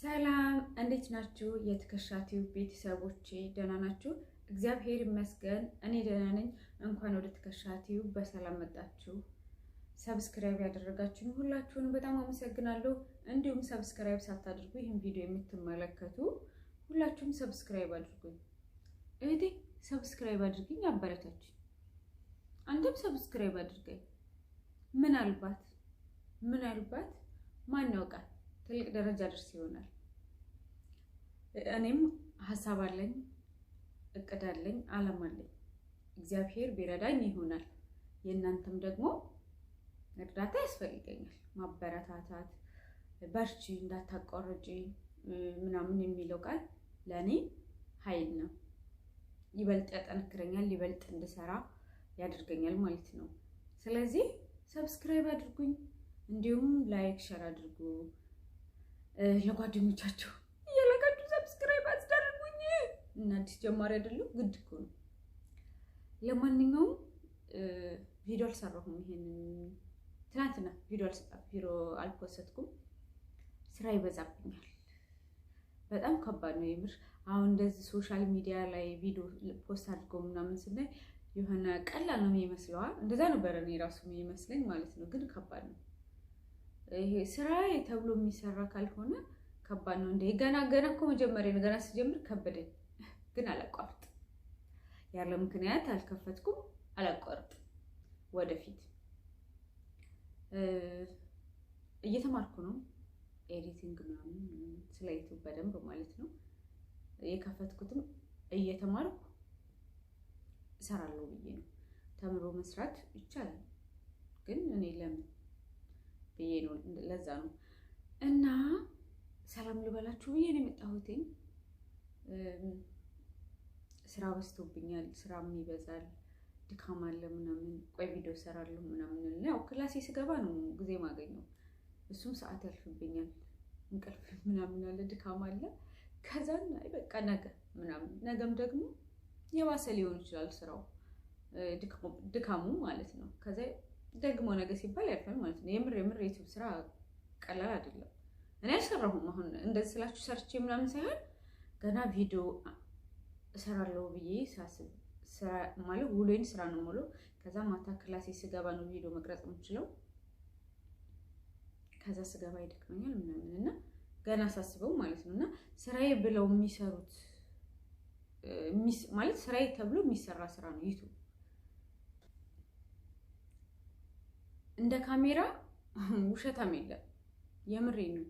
ሰላም እንዴት ናችሁ? የትከሻቲው ቤተሰቦቼ ደህና ናችሁ? እግዚአብሔር ይመስገን እኔ ደህና ነኝ። እንኳን ወደ ትከሻቲው በሰላም መጣችሁ። ሰብስክራይብ ያደረጋችሁኝ ሁላችሁንም በጣም አመሰግናለሁ። እንዲሁም ሰብስክራይብ ሳታደርጉ ይህን ቪዲዮ የምትመለከቱ ሁላችሁም ሰብስክራይብ አድርጉኝ። እህቴ ሰብስክራይብ አድርጉኝ፣ አበረታች። አንተም ሰብስክራይብ አድርገኝ። ምናልባት ማን ያውቃል ትልቅ ደረጃ ደርስ ይሆናል። እኔም ሐሳብ አለኝ፣ እቅድ አለኝ፣ ዓላማ አለኝ። እግዚአብሔር ቢረዳኝ ይሆናል። የእናንተም ደግሞ እርዳታ ያስፈልገኛል። ማበረታታት፣ በርቺ፣ እንዳታቋርጪ ምናምን የሚለው ቃል ለኔ ኃይል ነው። ይበልጥ ያጠነክረኛል፣ ይበልጥ እንድሰራ ያደርገኛል ማለት ነው። ስለዚህ ሰብስክራይብ አድርጉኝ፣ እንዲሁም ላይክ ሼር አድርጉ። ለጓደኞቻችሁ እያላጋችሁ ሰብስክራይብ አስደርጉኝ። እና አዲስ ጀማሪ አይደለም ግድ እኮ ነው። ለማንኛውም ቪዲዮ አልሰራሁም። ይሄንን ትናንትና ቪዲዮ አልፖስትኩም። ስራ ይበዛብኛል። በጣም ከባድ ነው የምር። አሁን እንደዚህ ሶሻል ሚዲያ ላይ ቪዲዮ ፖስት አድርገው ምናምን ስናይ የሆነ ቀላል ነው የሚመስለው። እንደዛ ነበር እኔ ራሱ የሚመስለኝ ማለት ነው። ግን ከባድ ነው። ይሄ ስራ ተብሎ የሚሰራ ካልሆነ ከባድ ነው። እንደ ገና እኮ መጀመሪያ ገና ስጀምር ከበደኝ። ግን አላቋርጥ ያለ ምክንያት አልከፈትኩም። አላቋርጥ ወደፊት እየተማርኩ ነው። ኤዲቲንግ ምናምን ስለ ዩቲዩብ በደንብ ማለት ነው የከፈትኩትም እየተማርኩ እሰራለሁ ብዬ ነው። ተምሮ መስራት ይቻላል። ግን እኔ ለምን ብዬ ነው፣ ለዛ ነው። እና ሰላም ልበላችሁ ብዬ ነው የመጣሁት። ስራ በዝቶብኛል፣ ስራም ይበዛል፣ ድካም አለ ምናምን። ቆይ ቪዲዮ እሰራለሁ ምናምን። ያው ክላሴ ስገባ ነው ጊዜ ማገኘው። እሱም ሰዓት ያልፍብኛል፣ እንቅልፍ ምናምን አለ፣ ድካም አለ። ከዛን አይ በቃ ነገ ምናምን፣ ነገም ደግሞ የባሰ ሊሆን ይችላል ስራው ድካሙ ማለት ነው። ከዛ ደግሞ ነገ ሲባል ያልፋል ማለት ነው። የምር የዩቲዩብ ስራ ቀላል አይደለም። እኔ አልሰራሁም። አሁን እንደዚህ ስላችሁ ሰርቼ ምናምን ሳይሆን ገና ቪዲዮ እሰራለሁ ብዬ ሳስብ ስራ ማለት ውሎዬን ስራ ነው የምውለው። ከዛ ማታ ክላሴ ስገባ ነው ቪዲዮ መቅረጽ የምችለው። ከዛ ስገባ ይደክመኛል ምናምን እና ገና ሳስበው ማለት ነው። እና ስራዬ ብለው የሚሰሩት ማለት ስራዬ ተብሎ የሚሰራ ስራ ነው ዩቲዩብ። እንደ ካሜራ ውሸታም የለም። የምሬን ነው።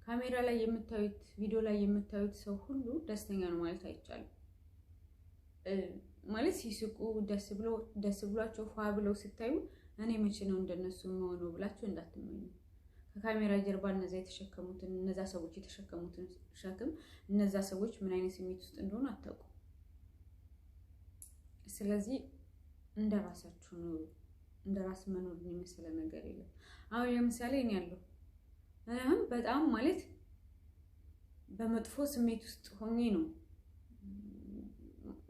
ካሜራ ላይ የምታዩት ቪዲዮ ላይ የምታዩት ሰው ሁሉ ደስተኛ ነው ማለት አይቻልም። ማለት ሲስቁ ደስ ብሏቸው ፏ ብለው ሲታዩ እኔ መቼ ነው እንደነሱ የምሆነው ብላችሁ እንዳትመኙ። ከካሜራ ጀርባ እነዛ ሰዎች የተሸከሙትን ሸክም እነዛ ሰዎች ምን አይነት ስሜት ውስጥ እንደሆኑ አታውቁም። ስለዚህ እንደራሳችሁ ነው። እንደራስ መኖር የሚመስል ነገር የለም። አሁን ለምሳሌ እኔ ያለው አሁን በጣም ማለት በመጥፎ ስሜት ውስጥ ሆኜ ነው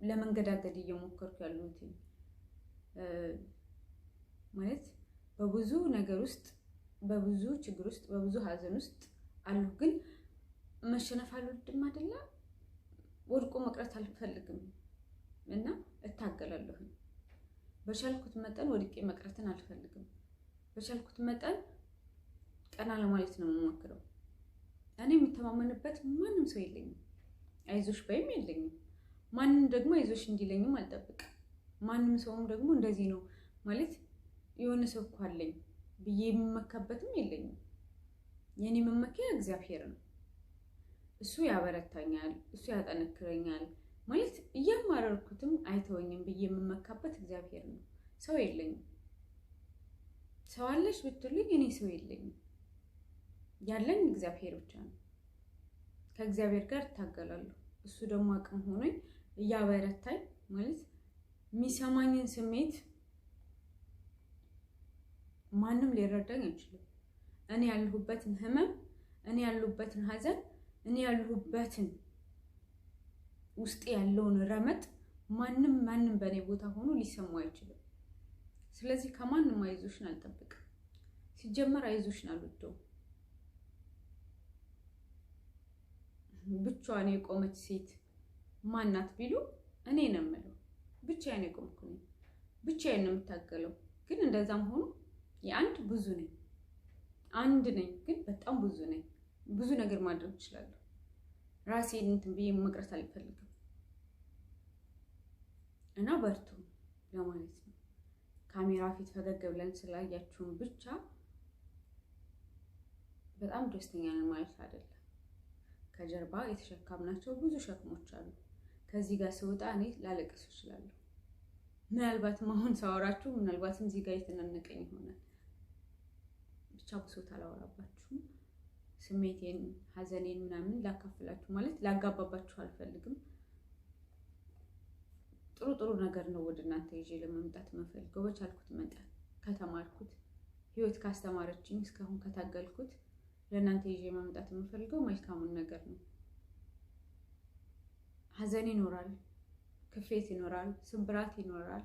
ለመንገዳገድ እየሞከርኩ ያለሁት። ማለት በብዙ ነገር ውስጥ፣ በብዙ ችግር ውስጥ፣ በብዙ ሀዘን ውስጥ አለሁ። ግን መሸነፍ አልወድም አይደለ? ወድቆ መቅረት አልፈልግም እና እታገላለሁ። በቻልኩት መጠን ወድቄ መቅረትን አልፈልግም። በቻልኩት መጠን ቀና ለማለት ነው የምሞክረው። እኔ የምተማመንበት ማንም ሰው የለኝም። አይዞሽ ባይም የለኝም። ማንም ደግሞ አይዞሽ እንዲለኝም አልጠብቅም። ማንም ሰውም ደግሞ እንደዚህ ነው ማለት የሆነ ሰው እኮ አለኝ ብዬ የምመካበትም የለኝም። የኔ መመኪያ እግዚአብሔር ነው። እሱ ያበረታኛል፣ እሱ ያጠነክረኛል። ማለት እያማረርኩትም አይተወኝም ብዬ የምመካበት እግዚአብሔር ነው። ሰው የለኝም። ሰው አለሽ ብትሉኝ እኔ ሰው የለኝም። ያለኝ እግዚአብሔር ብቻ ነው። ከእግዚአብሔር ጋር እታገላለሁ። እሱ ደግሞ አቅም ሆኖኝ እያበረታኝ ማለት የሚሰማኝን ስሜት ማንም ሊረዳኝ አይችልም። እኔ ያለሁበትን ህመም፣ እኔ ያለሁበትን ሀዘን፣ እኔ ያለሁበትን ውስጥ ያለውን ረመጥ ማንም በኔ ቦታ ሆኖ ሊሰማው አይችልም። ስለዚህ ከማንም አይዞሽን አልጠብቅም። ሲጀመር አይዞሽን አልወደውም። ብቻዋን የቆመች ሴት ማናት ቢሉ እኔ ነው የምለው። ብቻዬን የቆምኩ ነኝ፣ ብቻዬን ነው የምታገለው። ግን እንደዛም ሆኖ የአንድ ብዙ ነኝ። አንድ ነኝ ግን በጣም ብዙ ነኝ። ብዙ ነገር ማድረግ እችላለሁ። ራሴን እንትን ብዬ መቅረት አልፈልግም እና በርቱ ለማለት ነው። ካሜራ ፊት ፈገግ ብለን ስላያችሁን ብቻ በጣም ደስተኛ ነን ማለት አይደለም። ከጀርባ የተሸከምናቸው ብዙ ሸክሞች አሉ። ከዚህ ጋር ስወጣ እኔ ላለቅስ እችላለሁ። ምናልባትም አሁን ሳወራችሁ ምናልባትም እዚህ ጋር የተነነቀኝ ይሆናል። ብቻ ብሶት አላወራባችሁም። ስሜቴን፣ ሀዘኔን ምናምን ላካፍላችሁ ማለት ላጋባባችሁ አልፈልግም። ጥሩ ነገር ነው ወደ እናንተ ይዤ ለመምጣት መፈልገው በቻልኩት መጠን ከተማርኩት ህይወት ካስተማረችኝ እስካሁን ከታገልኩት ለእናንተ ይዤ መምጣት የምፈልገው መልካሙን ነገር ነው። ሀዘን ይኖራል፣ ክፌት ይኖራል፣ ስብራት ይኖራል፣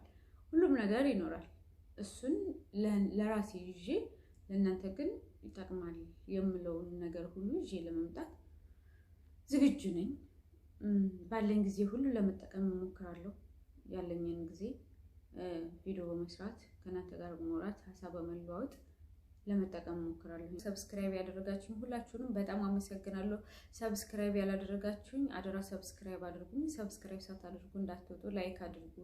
ሁሉም ነገር ይኖራል። እሱን ለራሴ ይዤ ለእናንተ ግን ይጠቅማል የምለውን ነገር ሁሉ ይዤ ለመምጣት ዝግጁ ነኝ። ባለኝ ጊዜ ሁሉ ለመጠቀም እሞክራለሁ። ያለኝን ጊዜ ቪዲዮ በመስራት ከእናንተ ጋር በመውራት ሀሳብ በመለዋወጥ ለመጠቀም እሞክራለሁ። ሰብስክራይብ ያደረጋችሁኝ ሁላችሁንም በጣም አመሰግናለሁ። ሰብስክራይብ ያላደረጋችሁኝ አደራ ሰብስክራይብ አድርጉኝ። ሰብስክራይብ ሳታደርጉ እንዳትወጡ፣ ላይክ አድርጉ።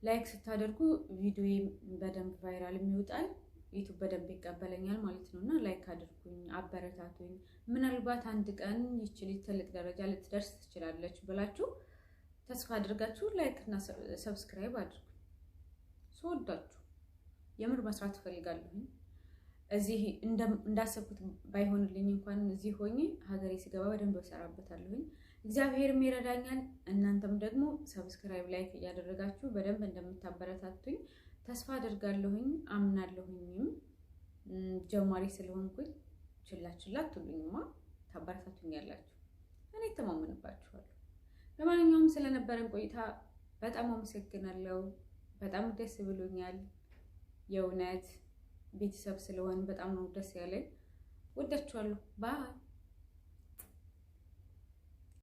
ላይክ ስታደርጉ ቪዲዮዬ በደንብ ቫይራል ይወጣል፣ ዩቲዩብ በደንብ ይቀበለኛል ማለት ነውና ላይክ አድርጉኝ፣ አበረታቱኝ። ምናልባት አንድ ቀን ይችል ትልቅ ደረጃ ልትደርስ ትችላለች ብላችሁ ተስፋ አድርጋችሁ ላይክ እና ሰብስክራይብ አድርጉ። ስወዳችሁ የምር መስራት ፈልጋለሁ። እዚህ እንዳሰብኩት ባይሆንልኝ እንኳን እዚህ ሆኜ ሀገሬ ሲገባ በደንብ እሰራበታለሁ። እግዚአብሔርም ይረዳኛል። እናንተም ደግሞ ሰብስክራይብ ላይክ እያደረጋችሁ በደንብ እንደምታበረታቱኝ ተስፋ አድርጋለሁኝ፣ አምናለሁኝም። ጀማሪ ስለሆንኩኝ ችላ አትሉኝማ፣ ታበረታቱኛላችሁ። እኔ ተማመንባችኋለሁ። ለማንኛውም ስለነበረን ቆይታ በጣም አመሰግናለሁ። በጣም ደስ ብሎኛል። የእውነት ቤተሰብ ስለሆን በጣም ነው ደስ ያለኝ። ወዳችኋለሁ። ባይ